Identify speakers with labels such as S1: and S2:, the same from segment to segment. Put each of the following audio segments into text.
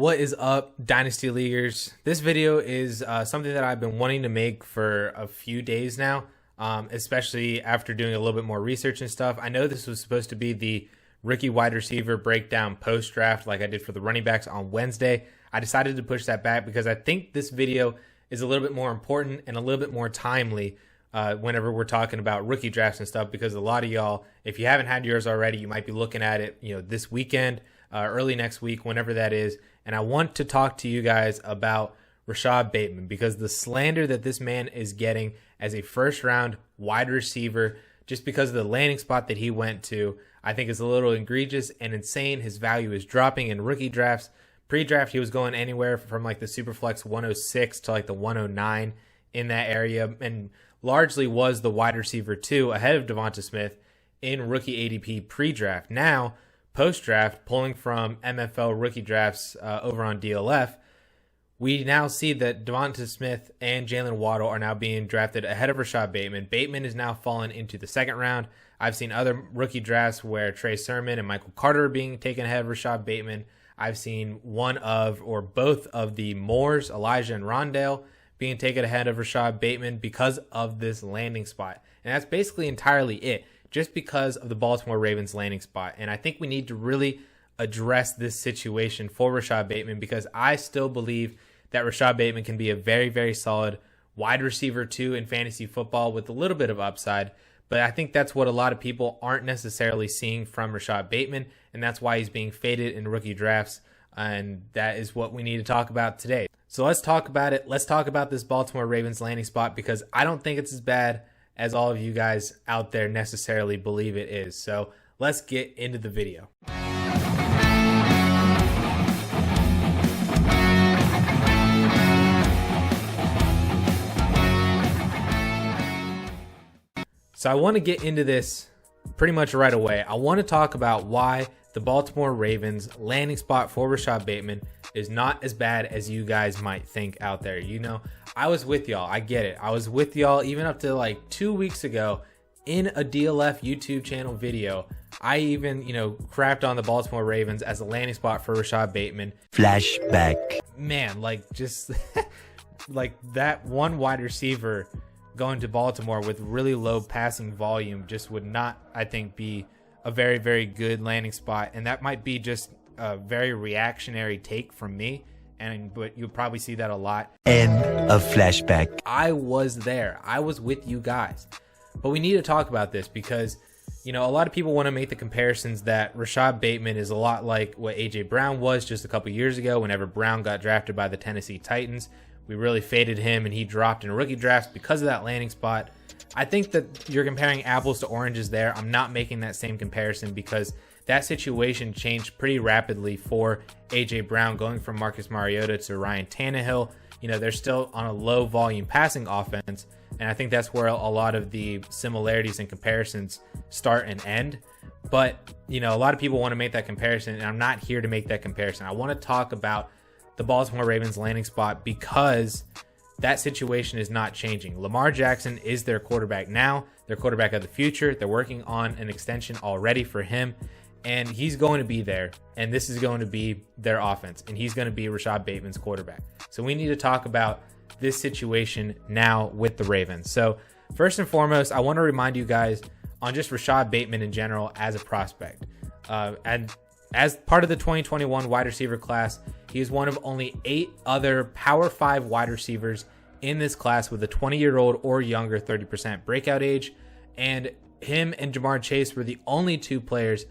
S1: What is up, Dynasty Leaguers? This video is something that I've been wanting to make for a few days now, especially after doing a little bit more research and stuff. I know this was supposed to be the rookie wide receiver breakdown post-draft like I did for the running backs on Wednesday. I decided to push that back because I think this video is a little bit more important and a little bit more timely whenever we're talking about rookie drafts and stuff, because a lot of y'all, if you haven't had yours already, you might be looking at it, this weekend, early next week, whenever that is. And I want to talk to you guys about Rashod Bateman, because the slander that this man is getting as a first round wide receiver, just because of the landing spot that he went to, I think is a little egregious and insane. His value is dropping in rookie drafts. Pre-draft, he was going anywhere from like the Superflex 106 to like the 109 in that area, and largely was the wide receiver 2 ahead of Devonta Smith in rookie ADP pre-draft. Now, post-draft, pulling from MFL rookie drafts over on DLF, we now see that Devonta Smith and Jalen Waddle are now being drafted ahead of Rashod Bateman. Bateman is now fallen into the second round. I've seen other rookie drafts where Trey Sermon and Michael Carter are being taken ahead of Rashod Bateman. I've seen one of or both of the Moores, Elijah and Rondale, being taken ahead of Rashod Bateman because of this landing spot. And that's basically entirely it, just because of the Baltimore Ravens landing spot. And I think we need to really address this situation for Rashod Bateman, because I still believe that Rashod Bateman can be a very, very solid wide receiver 2 in fantasy football with a little bit of upside. But I think that's what a lot of people aren't necessarily seeing from Rashod Bateman, and that's why he's being faded in rookie drafts. And that is what we need to talk about today. So let's talk about it. Let's talk about this Baltimore Ravens landing spot, because I don't think it's as bad as all of you guys out there necessarily believe it is. So let's get into the video. So I want to get into this pretty much right away. I want to talk about why the Baltimore Ravens landing spot for Rashod Bateman is not as bad as you guys might think out there. I was with y'all. I get it. I was with y'all even up to like 2 weeks ago in a DLF YouTube channel video. I even, crapped on the Baltimore Ravens as a landing spot for Rashod Bateman.
S2: Flashback.
S1: Man, just like that one wide receiver going to Baltimore with really low passing volume just would not, I think, be a very, very good landing spot. And that might be just a very reactionary take from me, but you'll probably see that a lot.
S2: End of flashback.
S1: I was there. I was with you guys. But we need to talk about this because, a lot of people want to make the comparisons that Rashod Bateman is a lot like what A.J. Brown was just a couple years ago whenever Brown got drafted by the Tennessee Titans. We really faded him and he dropped in rookie drafts because of that landing spot. I think that you're comparing apples to oranges there. I'm not making that same comparison because that situation changed pretty rapidly for A.J. Brown, going from Marcus Mariota to Ryan Tannehill. They're still on a low volume passing offense, and I think that's where a lot of the similarities and comparisons start and end. But, a lot of people want to make that comparison, and I'm not here to make that comparison. I want to talk about the Baltimore Ravens landing spot because that situation is not changing. Lamar Jackson is their quarterback now, their quarterback of the future. They're working on an extension already for him, and he's going to be there, and this is going to be their offense, and he's going to be Rashod Bateman's quarterback. So we need to talk about this situation now with the Ravens. So first and foremost, I want to remind you guys on just Rashod Bateman in general as a prospect. And as part of the 2021 wide receiver class, he is one of only 8 other Power 5 wide receivers in this class with a 20-year-old or younger 30% breakout age. And him and Jamar Chase were the only 2 players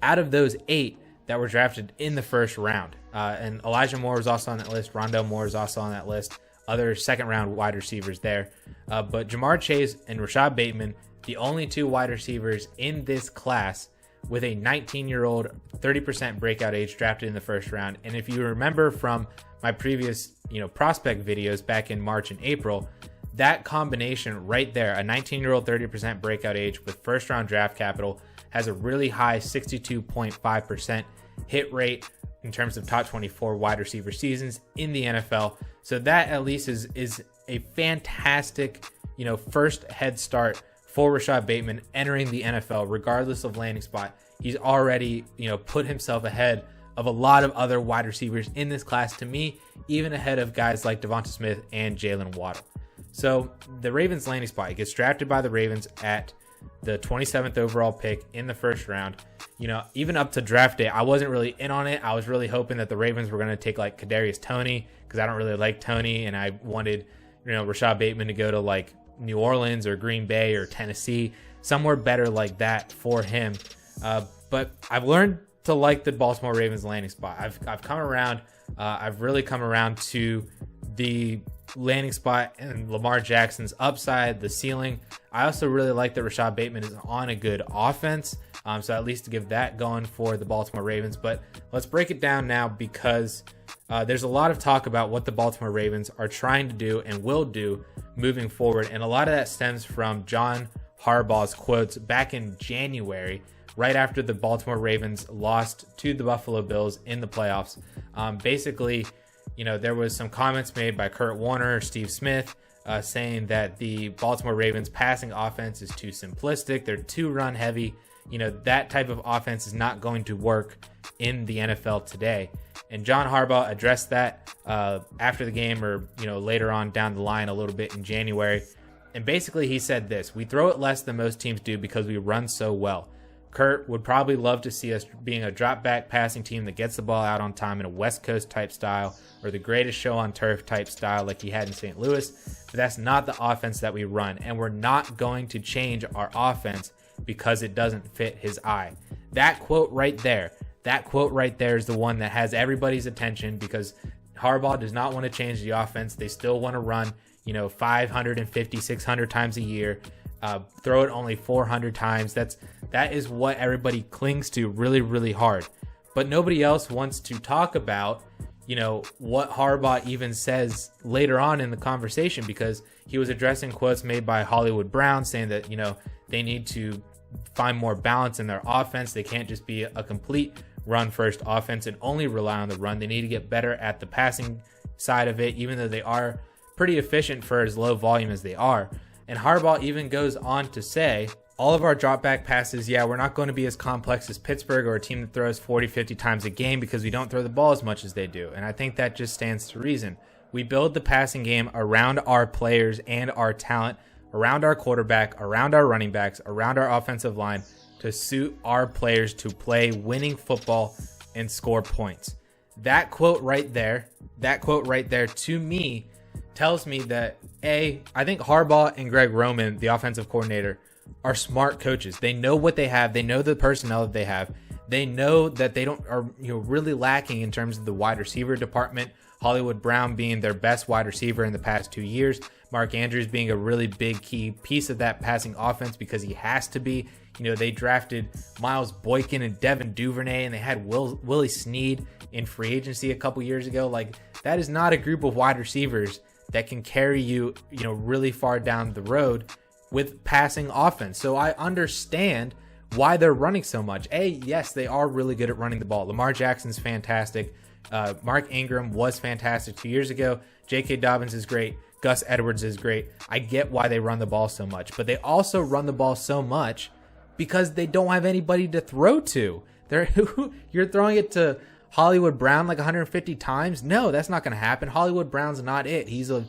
S1: out of those 8 that were drafted in the first round. And Elijah Moore was also on that list. Rondale Moore is also on that list. Other second-round wide receivers there. But Jamar Chase and Rashod Bateman, the only 2 wide receivers in this class with a 19-year-old 30% breakout age drafted in the first round. And if you remember from my previous, prospect videos back in March and April, that combination right there, a 19-year-old 30% breakout age with first-round draft capital, has a really high 62.5% hit rate in terms of top 24 wide receiver seasons in the NFL. So that at least is a fantastic, first head start for Rashod Bateman entering the NFL, regardless of landing spot. He's already, put himself ahead of a lot of other wide receivers in this class, to me, even ahead of guys like Devonta Smith and Jalen Waddle. So the Ravens landing spot, he gets drafted by the Ravens at the 27th overall pick in the first round. You know, even up to draft day, I wasn't really in on it. I was really hoping that the Ravens were going to take like Kadarius Toney, because I don't really like Toney, and I wanted, you know, Rashod Bateman to go to like New Orleans or Green Bay or Tennessee, somewhere better like that for him. But I've learned to like the Baltimore Ravens landing spot. I've come around. I've really come around to the landing spot and Lamar Jackson's upside, the ceiling. I also really like that Rashod Bateman is on a good offense. So at least to give that going for the Baltimore Ravens. But let's break it down now, because there's a lot of talk about what the Baltimore Ravens are trying to do and will do moving forward. And a lot of that stems from John Harbaugh's quotes back in January, right after the Baltimore Ravens lost to the Buffalo Bills in the playoffs. Basically, you know, there was some comments made by Kurt Warner, Steve Smith, saying that the Baltimore Ravens passing offense is too simplistic. They're too run heavy. You know, that type of offense is not going to work in the NFL today. And John Harbaugh addressed that after the game, or, you know, later on down the line a little bit in January. And basically he said this: "We throw it less than most teams do because we run so well. Kurt would probably love to see us being a drop back passing team that gets the ball out on time in a West Coast type style, or the greatest show on turf type style like he had in St. Louis. But that's not the offense that we run, and we're not going to change our offense because it doesn't fit his eye." That quote right there is the one that has everybody's attention, because Harbaugh does not want to change the offense. They still want to run, you know, 550, 600 times a year. Throw it only 400 times. That is what everybody clings to really, really hard. But nobody else wants to talk about, you know, what Harbaugh even says later on in the conversation, because he was addressing quotes made by Hollywood Brown saying that, you know, they need to find more balance in their offense. They can't just be a complete run first offense and only rely on the run. They need to get better at the passing side of it, even though they are pretty efficient for as low volume as they are. And Harbaugh even goes on to say, all of our drop back passes, yeah, we're not going to be as complex as Pittsburgh, or a team that throws 40, 50 times a game, because we don't throw the ball as much as they do. And I think that just stands to reason. We build the passing game around our players and our talent, around our quarterback, around our running backs, around our offensive line, to suit our players to play winning football and score points. That quote right there to me tells me that, I think Harbaugh and Greg Roman, the offensive coordinator, are smart coaches. They know what they have. They know the personnel that they have. They know that they are really lacking in terms of the wide receiver department. Hollywood Brown being their best wide receiver in the past 2 years. Mark Andrews being a really big key piece of that passing offense, because he has to be. You know, they drafted Miles Boykin and Devin Duvernay, and they had Willie Snead in free agency a couple years ago. Like, that is not a group of wide receivers that can carry you, really far down the road with passing offense. So I understand why they're running so much. Yes, they are really good at running the ball. Lamar Jackson's fantastic. Mark Ingram was fantastic 2 years ago. J.K. Dobbins is great. Gus Edwards is great. I get why they run the ball so much, but they also run the ball so much because they don't have anybody to throw to. You're throwing it to Hollywood Brown like 150 times? No, that's not going to happen. Hollywood Brown's not it. He's a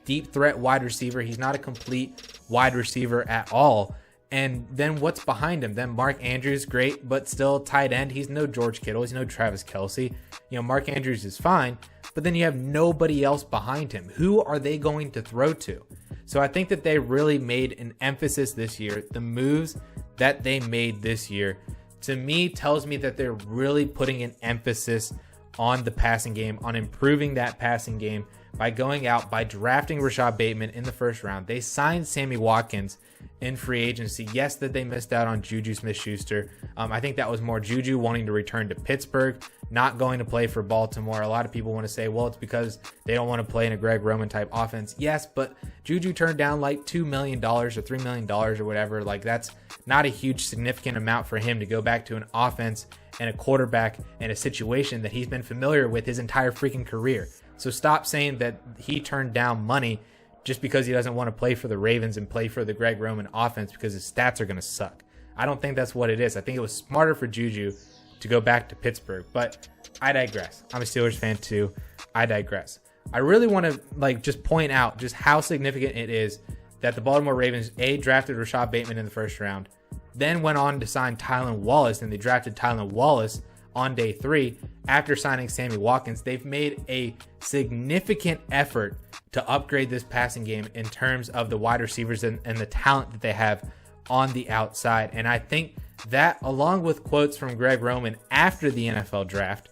S1: deep threat wide receiver. He's not a complete wide receiver at all. And then what's behind him? Then Mark Andrews, great, but still tight end. He's no George Kittle. He's no Travis Kelce. Mark Andrews is fine, but then you have nobody else behind him. Who are they going to throw to? So I think that they really made an emphasis this year. The moves that they made this year, to me, tells me that they're really putting an emphasis on the passing game, on improving that passing game by going out, by drafting Rashod Bateman in the first round. They signed Sammy Watkins in free agency. Yes, that they missed out on Juju Smith-Schuster. I think that was more Juju wanting to return to Pittsburgh, not going to play for Baltimore. A lot of people want to say, well, it's because they don't want to play in a Greg Roman type offense. Yes, but Juju turned down like $2 million or $3 million or whatever. Like, that's not a huge significant amount for him to go back to an offense and a quarterback and a situation that he's been familiar with his entire freaking career. So stop saying that he turned down money just because he doesn't want to play for the Ravens and play for the Greg Roman offense because his stats are going to suck. I don't think that's what it is. I think it was smarter for Juju to go back to Pittsburgh. But I digress. I'm a Steelers fan too. I digress. I really want to just point out just how significant it is that the Baltimore Ravens drafted Rashod Bateman in the first round, then went on to sign Tylan Wallace, and they drafted Tylan Wallace on day 3 after signing Sammy Watkins. They've made a significant effort to upgrade this passing game in terms of the wide receivers and the talent that they have on the outside. And I think that, along with quotes from Greg Roman after the NFL draft,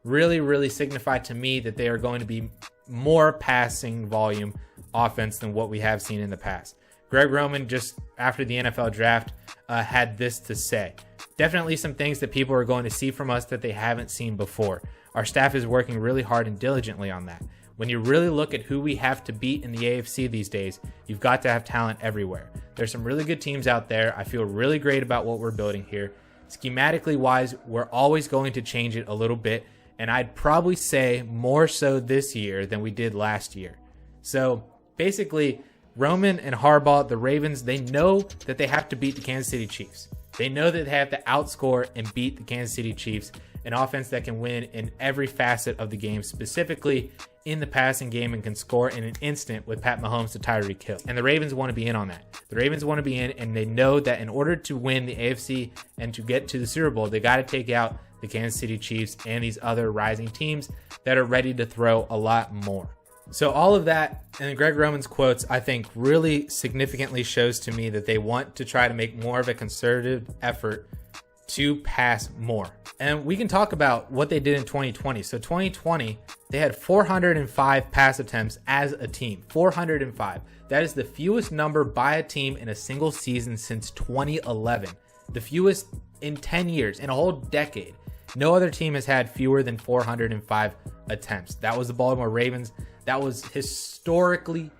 S1: really signify to me that they are going to be more passing volume offense than what we have seen in the past. Greg Roman, just after the NFL draft, had this to say: definitely some things that people are going to see from us that they haven't seen before. Our staff is working really hard and diligently on that. When you really look at who we have to beat in the AFC these days, you've got to have talent everywhere. There's some really good teams out there. I feel really great about what we're building here. Schematically wise, we're always going to change it a little bit, and I'd probably say more so this year than we did last year. So basically, Roman and Harbaugh, the Ravens, they know that they have to beat the Kansas City Chiefs. They know that they have to outscore and beat the Kansas City Chiefs, an offense that can win in every facet of the game, specifically in the passing game, and can score in an instant with Pat Mahomes to Tyreek Hill. And the Ravens want to be in on that. The Ravens want to be in, and they know that in order to win the AFC and to get to the Super Bowl, they got to take out the Kansas City Chiefs and these other rising teams that are ready to throw a lot more. So all of that and Greg Roman's quotes, I think, really significantly shows to me that they want to try to make more of a concerted effort to pass more. And we can talk about what they did in 2020. So 2020, they had 405 pass attempts as a team. 405. That is the fewest number by a team in a single season since 2011. The fewest in 10 years, in a whole decade. No other team has had fewer than 405 attempts. That was the Baltimore Ravens. That was historically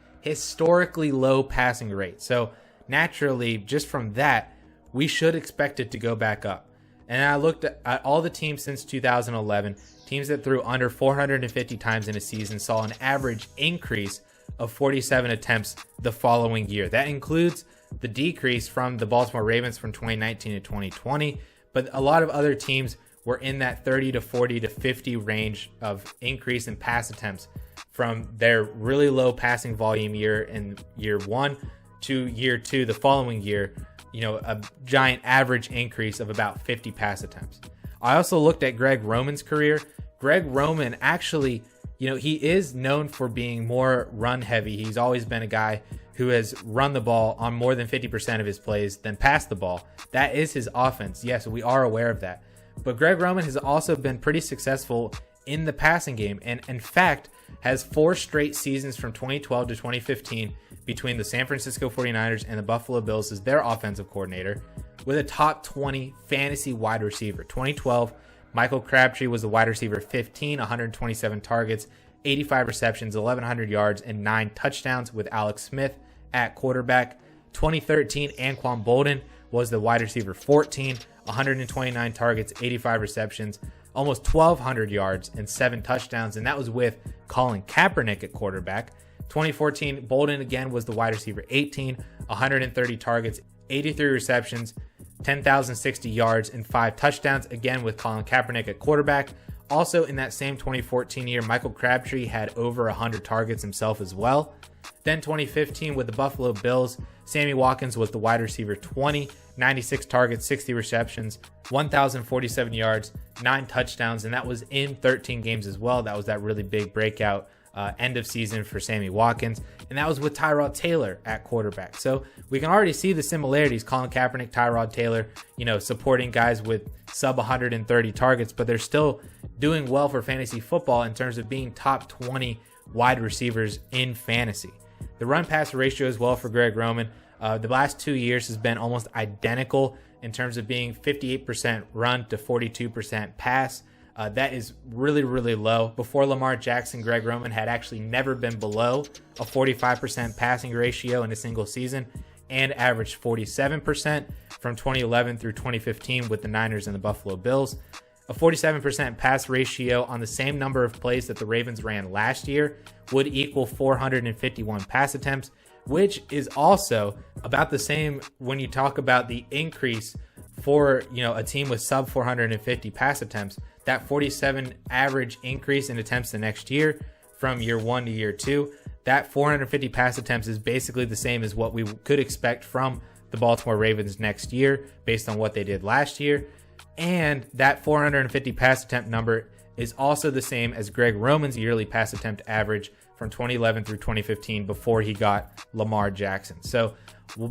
S1: low passing rate. So naturally, just from that, we should expect it to go back up. And I looked at all the teams since 2011. Teams that threw under 450 times in a season saw an average increase of 47 attempts the following year. That includes the decrease from the Baltimore Ravens from 2019 to 2020. But a lot of other teams were in that 30 to 40 to 50 range of increase in pass attempts from their really low passing volume year in year 1 to year 2 the following year. A giant average increase of about 50 pass attempts. I also looked at Greg Roman's career. Greg Roman actually, he is known for being more run heavy. He's always been a guy who has run the ball on more than 50% of his plays than pass the ball. That is his offense. Yes, we are aware of that. But Greg Roman has also been pretty successful in the passing game, and in fact has 4 straight seasons from 2012 to 2015 between the San Francisco 49ers and the Buffalo Bills as their offensive coordinator, with a top 20 fantasy wide receiver. 2012, Michael Crabtree was the wide receiver 15, 127 targets, 85 receptions, 1,100 yards, and 9 touchdowns with Alex Smith at quarterback. 2013, Anquan Bolden was the wide receiver 14, 129 targets, 85 receptions, almost 1,200 yards, and 7 touchdowns, and that was with Colin Kaepernick at quarterback. 2014, Bolden again was the wide receiver 18, 130 targets, 83 receptions, 10,060 yards, and 5 touchdowns, again with Colin Kaepernick at quarterback. Also in that same 2014 year, Michael Crabtree had over 100 targets himself as well. Then 2015 with the Buffalo Bills, Sammy Watkins was the wide receiver 20, 96 targets, 60 receptions, 1,047 yards, 9 touchdowns, and that was in 13 games as well. That was that really big breakout end of season for Sammy Watkins, and that was with Tyrod Taylor at quarterback. So we can already see the similarities. Colin Kaepernick, Tyrod Taylor, supporting guys with sub 130 targets, but they're still doing well for fantasy football in terms of being top 20 wide receivers in fantasy. The run pass ratio as well for Greg Roman, the last 2 years has been almost identical in terms of being 58% run to 42% pass. That is really, really low. Before Lamar Jackson, Greg Roman had actually never been below a 45% passing ratio in a single season, and averaged 47% from 2011 through 2015 with the Niners and the Buffalo Bills. A 47% pass ratio on the same number of plays that the Ravens ran last year would equal 451 pass attempts, which is also about the same when you talk about the increase for, a team with sub 450 pass attempts. That 47 average increase in attempts the next year from year 1 to year 2, that 450 pass attempts is basically the same as what we could expect from the Baltimore Ravens next year based on what they did last year. And that 450 pass attempt number is also the same as Greg Roman's yearly pass attempt average from 2011 through 2015 before he got Lamar Jackson. So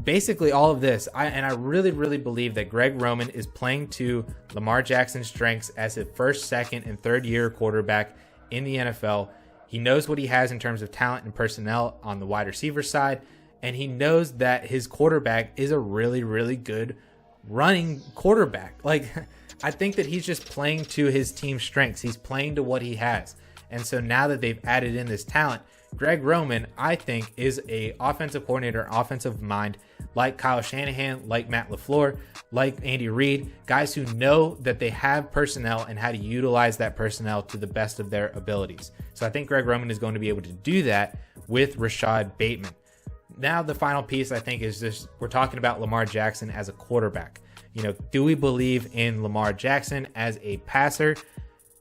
S1: basically all of this, I really believe that Greg Roman is playing to Lamar Jackson's strengths as a first, second, and third year quarterback in the NFL. He knows what he has in terms of talent and personnel on the wide receiver side, and he knows that his quarterback is a really good running quarterback. Like, I think that he's just playing to his team's strengths. He's playing to what he has. And so now that they've added in this talent, Greg Roman, I think, is a offensive coordinator, offensive mind, like Kyle Shanahan, like Matt LaFleur, like Andy Reid, guys who know that they have personnel and how to utilize that personnel to the best of their abilities. So I think Greg Roman is going to be able to do that with Rashod Bateman. Now the final piece, I think, is just we're talking about Lamar Jackson as a quarterback. Do we believe in Lamar Jackson as a passer?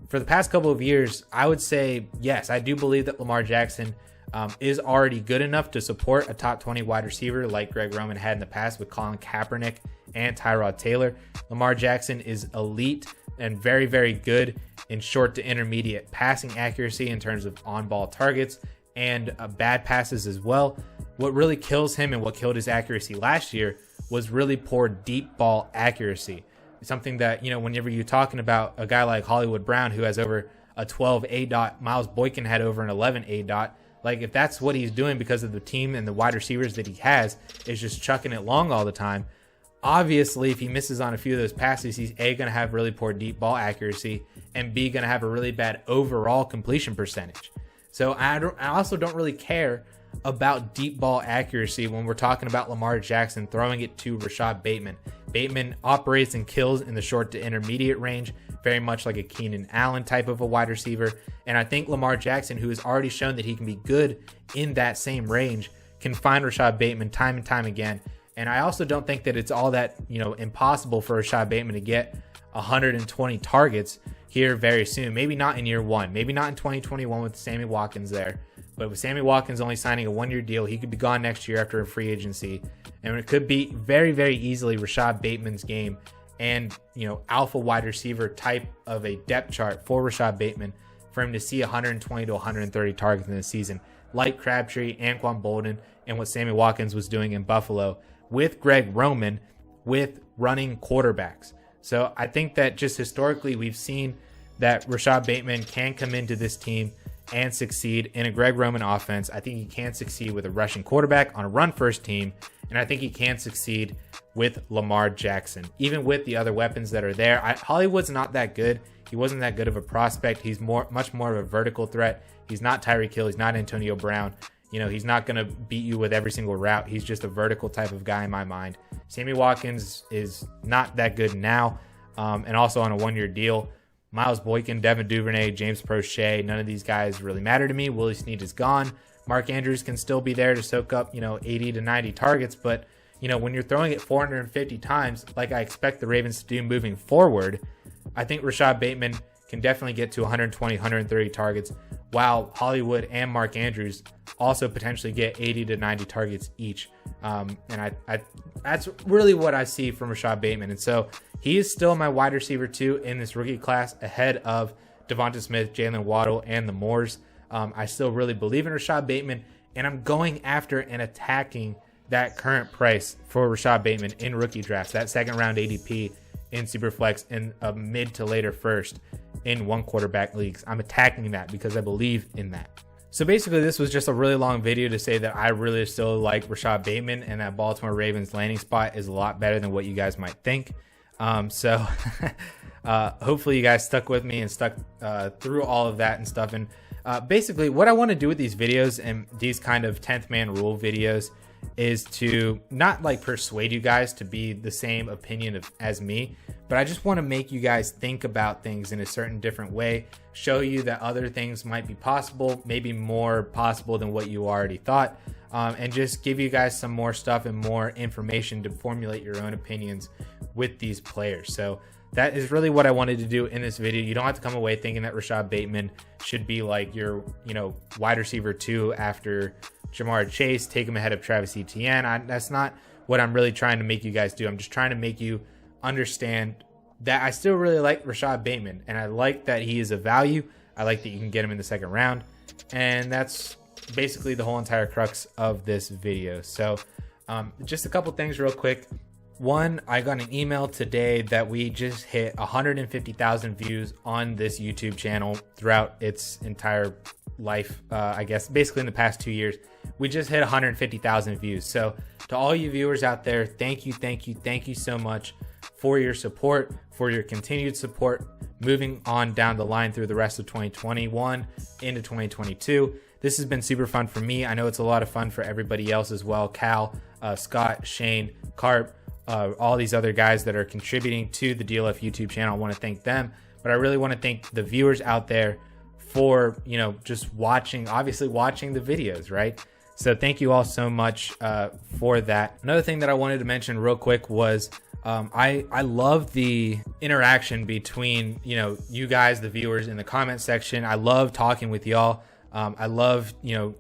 S1: For the past couple of years, I would say yes. I do believe that Lamar Jackson is already good enough to support a top 20 wide receiver like Greg Roman had in the past with Colin Kaepernick and Tyrod Taylor. Lamar Jackson is elite and very good in short to intermediate passing accuracy in terms of on-ball targets and bad passes as well. What really kills him and what killed his accuracy last year was really poor deep ball accuracy. Something that, whenever you're talking about a guy like Hollywood Brown who has over a 12 A dot, Miles Boykin had over an 11 A dot. Like, if that's what he's doing because of the team and the wide receivers that he has is just chucking it long all the time, obviously if he misses on a few of those passes, he's A, going to have really poor deep ball accuracy, and B, going to have a really bad overall completion percentage. So I also don't really care about deep ball accuracy when we're talking about Lamar Jackson throwing it to Rashod Bateman. Bateman operates and kills in the short to intermediate range, very much like a Keenan Allen type of a wide receiver. And I think Lamar Jackson, who has already shown that he can be good in that same range, can find Rashod Bateman time and time again. And I also don't think that it's all that, impossible for Rashod Bateman to get 120 targets here very soon. Maybe not in year one, maybe not in 2021 with Sammy Watkins there. But with Sammy Watkins only signing a one-year deal, he could be gone next year after a free agency. And it could be very easily Rashod Bateman's game and, alpha wide receiver type of a depth chart for Rashod Bateman for him to see 120 to 130 targets in the season, like Crabtree, Anquan Bolden, and what Sammy Watkins was doing in Buffalo with Greg Roman with running quarterbacks. So I think that just historically we've seen that Rashod Bateman can come into this team and succeed in a Greg Roman offense. I think he can succeed with a rushing quarterback on a run-first team, and I think he can succeed with Lamar Jackson, even with the other weapons that are there. Hollywood's not that good. He wasn't that good of a prospect. He's much more of a vertical threat. He's not Tyreek Hill. He's not Antonio Brown. He's not going to beat you with every single route. He's just a vertical type of guy in my mind. Sammy Watkins is not that good now, and also on a one-year deal. Miles Boykin, Devin Duvernay, James Prochet, none of these guys really matter to me. Willie Snead is gone. Mark Andrews can still be there to soak up, 80 to 90 targets. But, when you're throwing it 450 times, like I expect the Ravens to do moving forward, I think Rashod Bateman can definitely get to 120, 130 targets, while Hollywood and Mark Andrews also potentially get 80 to 90 targets each. And I that's really what I see from Rashod Bateman. And so he is still my wide receiver 2 in this rookie class, ahead of Devonta Smith, Jalen Waddle, and the Moores. I still really believe in Rashod Bateman, and I'm going after and attacking that current price for Rashod Bateman in rookie drafts, that second round ADP in Superflex, in a mid to later first in one quarterback leagues. I'm attacking that because I believe in that. So basically, this was just a really long video to say that I really still like Rashod Bateman, and that Baltimore Ravens landing spot is a lot better than what you guys might think. So hopefully you guys stuck with me and stuck through all of that and stuff. And basically what I want to do with these videos and these kind of 10th man rule videos is to not like persuade you guys to be the same opinion as me, but I just want to make you guys think about things in a certain different way, show you that other things might be possible, maybe more possible than what you already thought, and just give you guys some more stuff and more information to formulate your own opinions with these players. So that is really what I wanted to do in this video. You don't have to come away thinking that Rashod Bateman should be like your, wide receiver 2 after Jamar Chase, take him ahead of Travis Etienne. That's not what I'm really trying to make you guys do. I'm just trying to make you understand that I still really like Rashod Bateman, and I like that he is a value. I like that you can get him in the second round, and that's basically the whole entire crux of this video. So just a couple things real quick. One, I got an email today that we just hit 150,000 views on this YouTube channel throughout its entire life. I guess basically in the past 2 years, we just hit 150,000 views. So to all you viewers out there, thank you so much for your support, for your continued support, moving on down the line through the rest of 2021 into 2022. This has been super fun for me. I know it's a lot of fun for everybody else as well. Cal, Scott, Shane, Carp, all these other guys that are contributing to the DLF YouTube channel. I want to thank them, but I really want to thank the viewers out there for, just watching the videos, right? So thank you all so much for that. Another thing that I wanted to mention real quick was I love the interaction between, you guys, the viewers, in the comment section. I love talking with y'all. I love,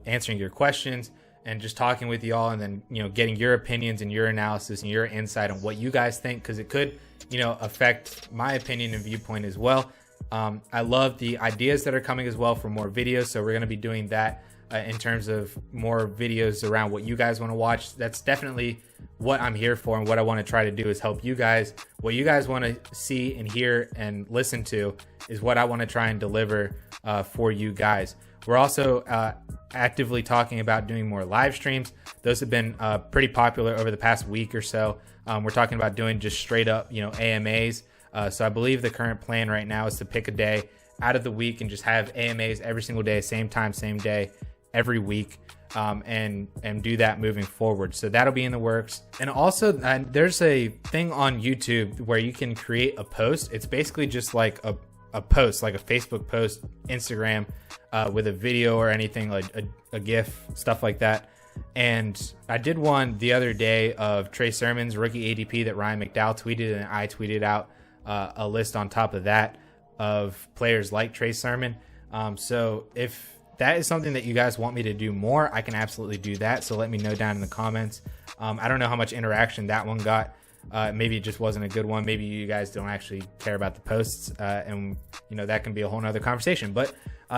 S1: answering your questions and just talking with y'all, and then, getting your opinions and your analysis and your insight on what you guys think, because it could, affect my opinion and viewpoint as well. I love the ideas that are coming as well for more videos. So we're going to be doing that in terms of more videos around what you guys want to watch. That's definitely what I'm here for, and what I want to try to do is help you guys. What you guys want to see and hear and listen to is what I want to try and deliver for you guys. We're also actively talking about doing more live streams. Those have been pretty popular over the past week or so. We're talking about doing just straight up, AMAs. So I believe the current plan right now is to pick a day out of the week and just have AMAs every single day, same time, same day, every week, and do that moving forward. So that'll be in the works. And also there's a thing on YouTube where you can create a post. It's basically just like a post, like a Facebook post, Instagram, with a video or anything, like a GIF, stuff like that. And I did one the other day of Trey Sermon's rookie ADP that Ryan McDowell tweeted, and I tweeted out a list on top of that of players like Trey Sermon. So if that is something that you guys want me to do more, I can absolutely do that. So let me know down in the comments. I don't know how much interaction that one got. Maybe it just wasn't a good one. Maybe you guys don't actually care about the posts, and that can be a whole nother conversation. But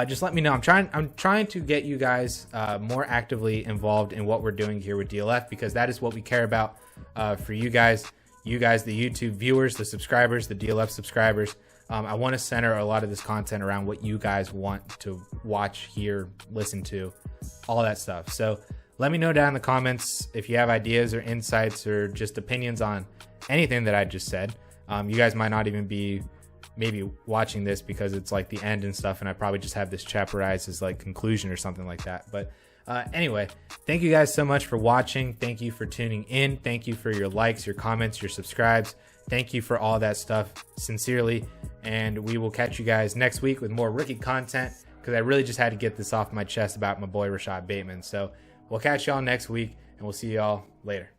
S1: just let me know. I'm trying to get you guys more actively involved in what we're doing here with DLF, because that is what we care about for you guys, the YouTube viewers, the subscribers, the DLF subscribers. I want to center a lot of this content around what you guys want to watch, hear, listen to, all that stuff. So let me know down in the comments if you have ideas or insights or just opinions on anything that I just said. You guys might not even be maybe watching this because it's like the end and stuff, and I probably just have this chapterized as like conclusion or something like that. But anyway, thank you guys so much for watching. Thank you for tuning in. Thank you for your likes, your comments, your subscribes. Thank you for all that stuff, sincerely. And we will catch you guys next week with more rookie content, because I really just had to get this off my chest about my boy Rashod Bateman. So we'll catch y'all next week, and we'll see y'all later.